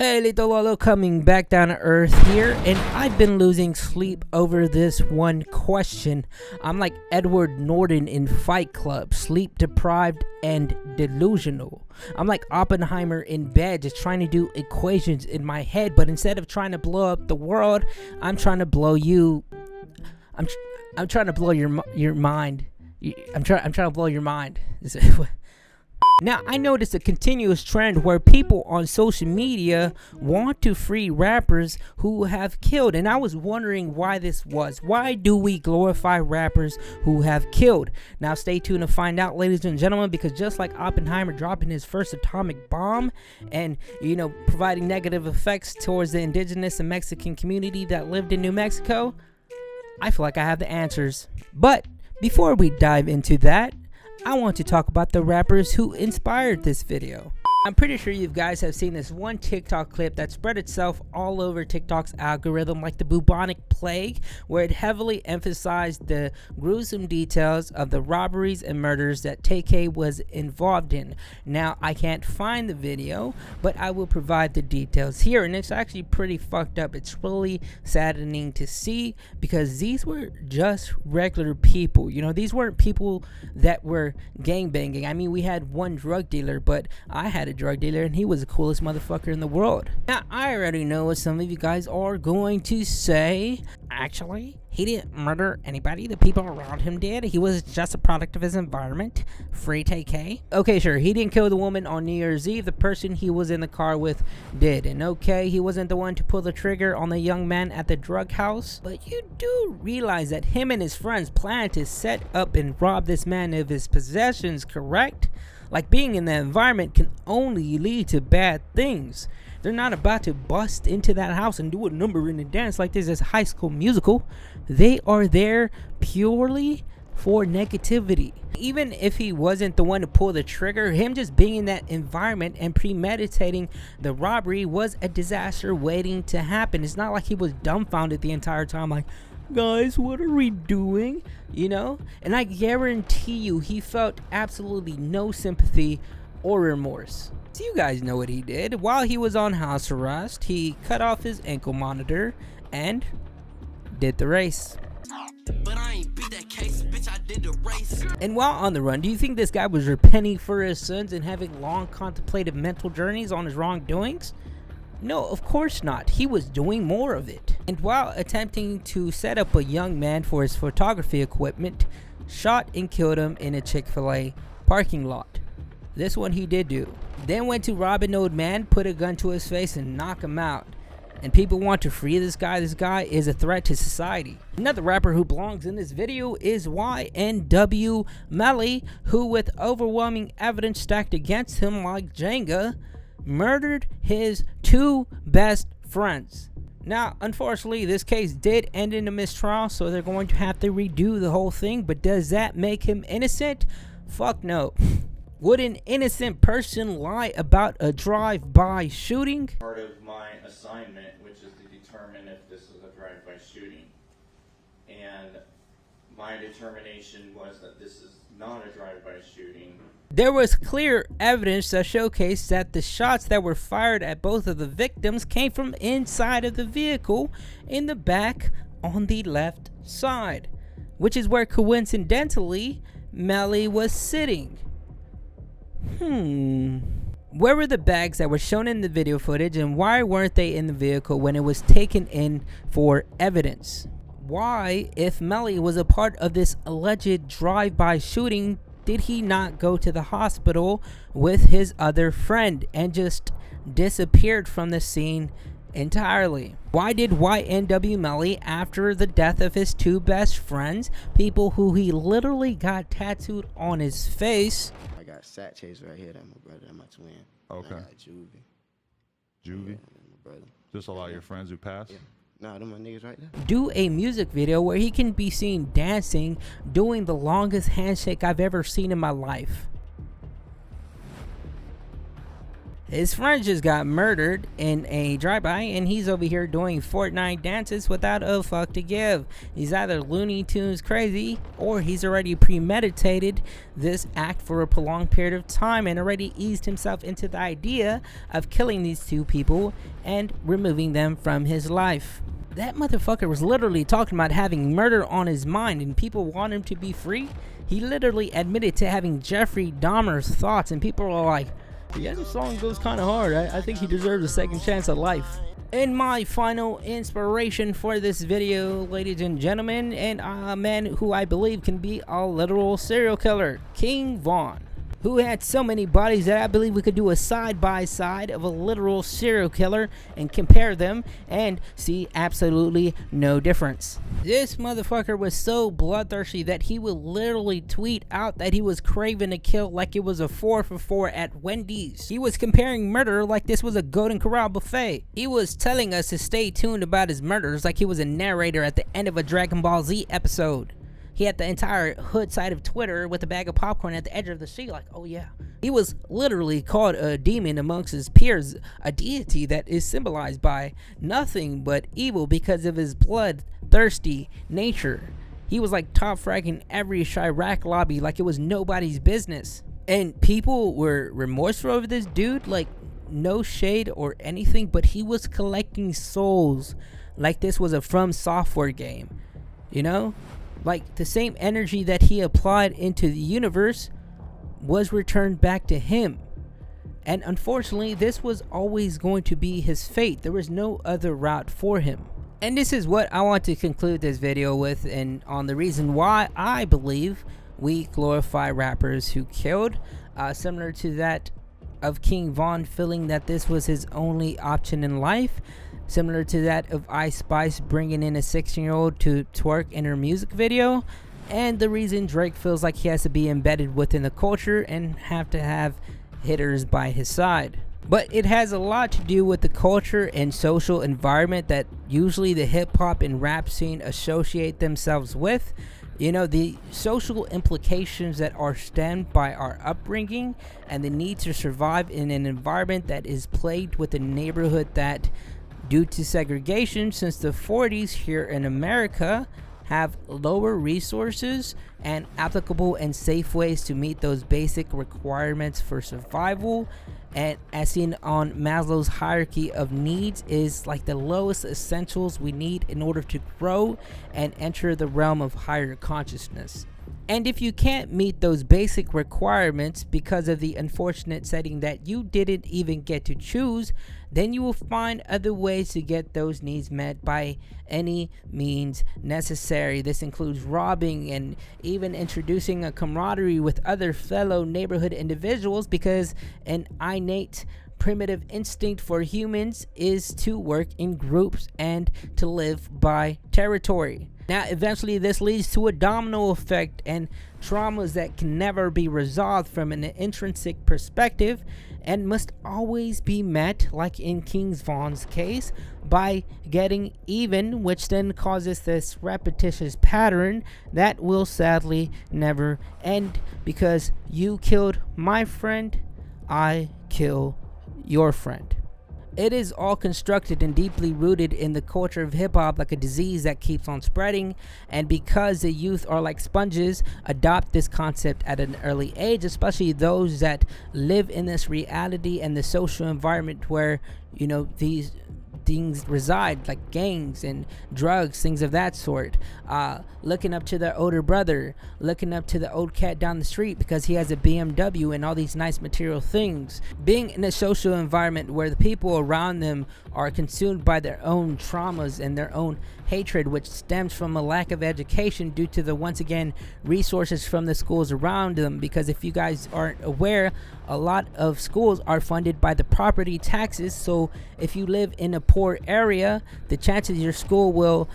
Hey, Little Lolo, coming back down to earth here, and I've been losing sleep over this one question. I'm like Edward Norton in Fight Club, sleep deprived and delusional. I'm like Oppenheimer in bed, just trying to do equations in my head, but instead of trying to blow up the world, I'm trying to blow you. I'm trying to blow your mind. I'm trying to blow your mind. Now, I noticed a continuous trend where people on social media want to free rappers who have killed, and I was wondering why this was. Why do we glorify rappers who have killed? Now, stay tuned to find out, ladies and gentlemen, because just like Oppenheimer dropping his first atomic bomb and, providing negative effects towards the indigenous and Mexican community that lived in New Mexico, I feel like I have the answers. But before we dive into that, I want to talk about the rappers who inspired this video. I'm pretty sure you guys have seen this one TikTok clip that spread itself all over TikTok's algorithm like the bubonic plague, where it heavily emphasized the gruesome details of the robberies and murders that TK was involved in. Now, I can't find the video, but I will provide the details here, and it's actually pretty fucked up. It's really saddening to see because these were just regular people. These weren't people that were gangbanging. I mean, we had one drug dealer, but I had a drug dealer and he was the coolest motherfucker in the world. Now, I already know what some of you guys are going to say. Actually, he didn't murder anybody. The people around him did. He was just a product of his environment. Free TK. Okay, sure, he didn't kill the woman on New Year's Eve. The person he was in the car with did. And okay, he wasn't the one to pull the trigger on the young man at the drug house. But you do realize that him and his friends planned to set up and rob this man of his possessions, correct? Like, being in that environment can only lead to bad things. They're not about to bust into that house and do a number and a dance like this as High School Musical. They are there purely for negativity. Even if he wasn't the one to pull the trigger, him just being in that environment and premeditating the robbery was a disaster waiting to happen. It's not like he was dumbfounded the entire time, like, guys, what are we doing? And I guarantee you he felt absolutely no sympathy or remorse. So you guys know what he did. While he was on house arrest, he cut off his ankle monitor and did the race. But I ain't beat that case, bitch, I did the race. And while on the run, do you think this guy was repenting for his sins and having long contemplative mental journeys on his wrongdoings? No, of course not. He was doing more of it. And while attempting to set up a young man for his photography equipment, shot and killed him in a Chick-fil-A parking lot. This one he did do. Then went to rob an old man, put a gun to his face and knock him out. And people want to free this guy. This guy is a threat to society. Another rapper who belongs in this video is YNW Melly, who, with overwhelming evidence stacked against him like Jenga, murdered his two best friends. Now, unfortunately, this case did end in a mistrial, so they're going to have to redo the whole thing, but does that make him innocent? Fuck no. Would an innocent person lie about a drive-by shooting? Part of my assignment, which is to determine if this is a drive-by shooting, and my determination was that this is not a drive-by shooting. There was clear evidence that showcased that the shots that were fired at both of the victims came from inside of the vehicle in the back on the left side, which is where coincidentally Melly was sitting. Where were the bags that were shown in the video footage, and why weren't they in the vehicle when it was taken in for evidence? Why, if Melly was a part of this alleged drive-by shooting, did he not go to the hospital with his other friend and just disappeared from the scene entirely? Why did YNW Melly, after the death of his two best friends, people who he literally got tattooed on his face? I got Sat Chase right here. That's my brother. That's my twin. Okay. I got Juvie. Juvie? Yeah, that's my brother. Just a lot of your friends who passed? Yeah. Nah, them my niggas right there. Do a music video where he can be seen dancing, doing the longest handshake I've ever seen in my life. His friend just got murdered in a drive-by, and he's over here doing Fortnite dances without a fuck to give. He's either Looney Tunes crazy, or he's already premeditated this act for a prolonged period of time and already eased himself into the idea of killing these two people and removing them from his life. That motherfucker was literally talking about having murder on his mind and people want him to be free. He literally admitted to having Jeffrey Dahmer's thoughts, and people are like, yeah, this song goes kind of hard. I think he deserves a second chance at life. And my final inspiration for this video, ladies and gentlemen, and a man who I believe can be a literal serial killer, King Von, who had so many bodies that I believe we could do a side-by-side of a literal serial killer and compare them and see absolutely no difference. This motherfucker was so bloodthirsty that he would literally tweet out that he was craving a kill like it was a 4 for 4 at Wendy's. He was comparing murder like this was a Golden Corral buffet. He was telling us to stay tuned about his murders like he was a narrator at the end of a Dragon Ball Z episode. He had the entire hood side of Twitter with a bag of popcorn at the edge of the street like, oh yeah. He was literally called a demon amongst his peers, a deity that is symbolized by nothing but evil because of his bloodthirsty nature. He was like top fragging every Chirac lobby like it was nobody's business. And people were remorseful over this dude, like no shade or anything, but he was collecting souls like this was a From Software game, you know? Like the same energy that he applied into the universe was returned back to him. And unfortunately, this was always going to be his fate. There was no other route for him. And this is what I want to conclude this video with, and on the reason why I believe we glorify rappers who killed, similar to that of King Von feeling that this was his only option in life. Similar to that of Ice Spice bringing in a 16-year-old to twerk in her music video. And the reason Drake feels like he has to be embedded within the culture and have to have hitters by his side. But it has a lot to do with the culture and social environment that usually the hip-hop and rap scene associate themselves with. You know, the social implications that are stemmed by our upbringing and the need to survive in an environment that is plagued with a neighborhood that, due to segregation since the 40s here in America, have lower resources and applicable and safe ways to meet those basic requirements for survival. And as seen on Maslow's hierarchy of needs, is like the lowest essentials we need in order to grow and enter the realm of higher consciousness. And if you can't meet those basic requirements because of the unfortunate setting that you didn't even get to choose, then you will find other ways to get those needs met by any means necessary. This includes robbing and even introducing a camaraderie with other fellow neighborhood individuals, because an innate primitive instinct for humans is to work in groups and to live by territory. Now, eventually this leads to a domino effect and traumas that can never be resolved from an intrinsic perspective and must always be met, like in King Von's case, by getting even, which then causes this repetitious pattern that will sadly never end, because you killed my friend, I kill your friend. It is all constructed and deeply rooted in the culture of hip-hop, like a disease that keeps on spreading. And because the youth are like sponges, adopt this concept at an early age, especially those that live in this reality and the social environment where, you know, these things reside, like gangs and drugs, things of that sort. Looking up to their older brother, looking up to the old cat down the street because he has a BMW and all these nice material things. Being in a social environment where the people around them are consumed by their own traumas and their own hatred, which stems from a lack of education due to the, once again, resources from the schools around them. Because if you guys aren't aware, a lot of schools are funded by the property taxes. So if you live in a poor area, the chances your school will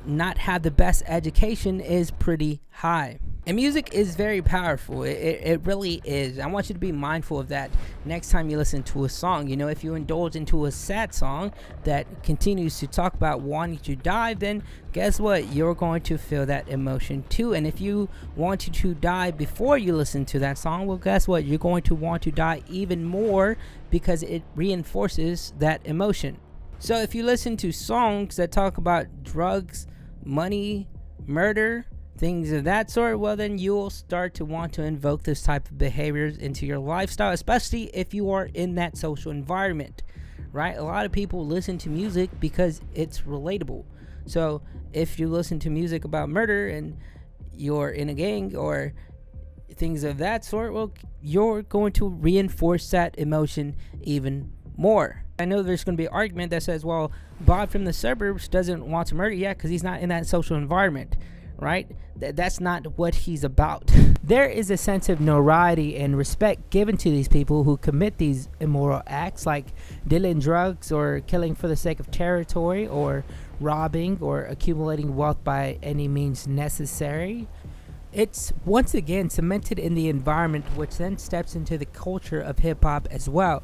not have the best education is pretty high. And music is very powerful. It really is. I want you to be mindful of that next time you listen to a song. You know, if you indulge into a sad song that continues to talk about wanting to die, then guess what? You're going to feel that emotion too. And if you wanted to die before you listen to that song, well, guess what? You're going to want to die even more because it reinforces that emotion. So if you listen to songs that talk about drugs, money, murder, things of that sort, well, then you'll start to want to invoke this type of behaviors into your lifestyle, especially if you are in that social environment, right? A lot of people listen to music because it's relatable. So if you listen to music about murder and you're in a gang or things of that sort, well, you're going to reinforce that emotion even more. I know there's going to be an argument that says, well, Bob from the suburbs doesn't want to murder. Yeah, because he's not in that social environment, right? That's not what he's about. There is a sense of notoriety and respect given to these people who commit these immoral acts, like dealing drugs or killing for the sake of territory or robbing or accumulating wealth by any means necessary. It's once again cemented in the environment, which then steps into the culture of hip-hop as well.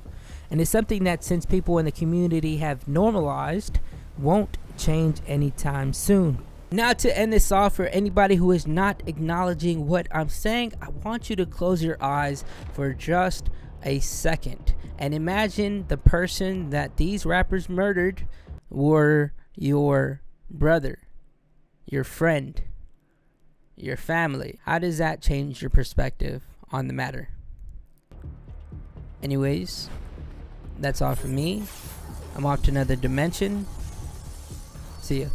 And it's something that, since people in the community have normalized, won't change anytime soon. Now, to end this off, for anybody who is not acknowledging what I'm saying, I want you to close your eyes for just a second and imagine the person that these rappers murdered were your brother, your friend, your family. How does that change your perspective on the matter? Anyways, that's all from me. I'm off to another dimension. See ya.